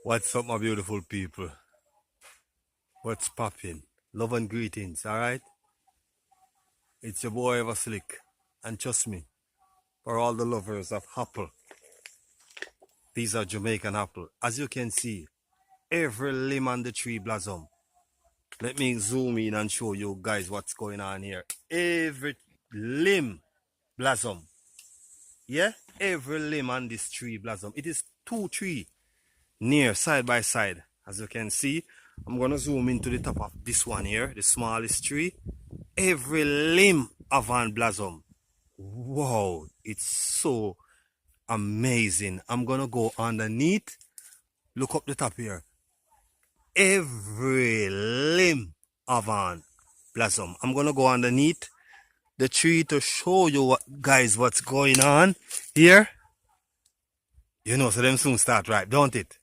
What's up, my beautiful people? What's poppin'? Love and greetings, alright? It's your boy Ever Slick. And trust me, for all the lovers of apple, these are Jamaican apple. As you can see, every limb on the tree blossom. Let me zoom in and show you guys what's going on here. Every limb blossom. Yeah? Every limb on this tree blossom. It is two trees near side by side. As you can see, I'm gonna zoom into the top of this one here, the smallest tree. Every limb of an blossom. Wow, it's so amazing. I'm gonna go underneath. Look up the top here. Every limb of an blossom. I'm gonna go underneath the tree to show you guys what's going on here. You know, so them soon start ripe, don't it?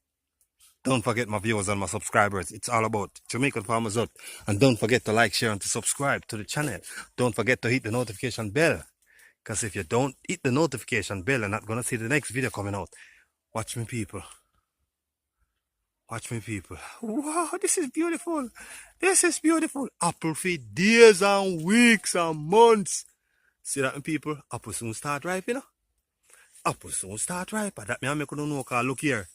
Don't forget my viewers and my subscribers. It's all about Jamaican Farmers Hut. And don't forget to like, share, and to subscribe to the channel. Don't forget to hit the notification bell. Because if you don't hit the notification bell, you're not going to see the next video coming out. Watch me, people. Watch me, people. Wow, this is beautiful. This is beautiful. Apple for days and weeks and months. See that, people? Apple soon start ripe, you know? Apple soon start ripe. That me make you know, cause look here.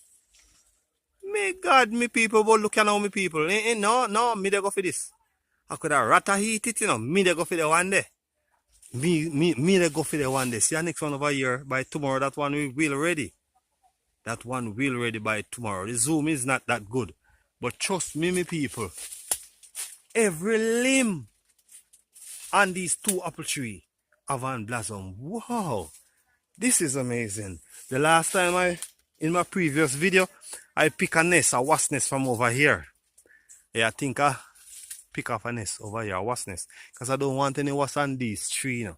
Me God, me people, but look at now, me people. No, me they go for this. I could have rather heat it, you know. Me they go for the one day. Me they go for the one day. See the next one over here. By tomorrow, that one will ready. That one will ready by tomorrow. The zoom is not that good. But trust me, me people. Every limb on these two apple tree have an blossom. Wow. This is amazing. The last time in my previous video, I pick a nest, a wasp nest from over here. Yeah, I think I pick off a nest over here, a wasp nest. Because I don't want any wasp on this tree, you know.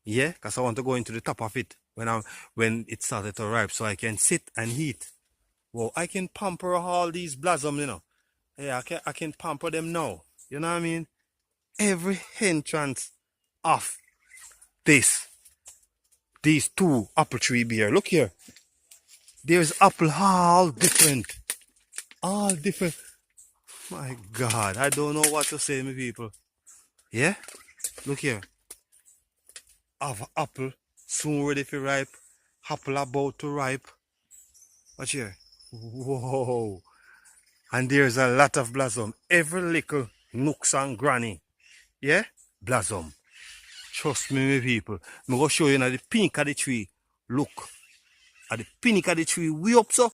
Yeah, because I want to go into the top of it when it started to ripe so I can sit and eat. Well, I can pamper all these blossoms, you know. Yeah, I can pamper them now. You know what I mean? Every entrance of these two apple tree here. Look here. There's apple all different. All different. My God, I don't know what to say, my people. Yeah? Look here. Have apple soon ready for ripe. Apple about to ripe. Watch here. Whoa. And there's a lot of blossom. Every little nooks and granny. Yeah? Blossom. Trust me, my people. I'm going to show you now the pink of the tree. Look. At the pink of the tree way up so.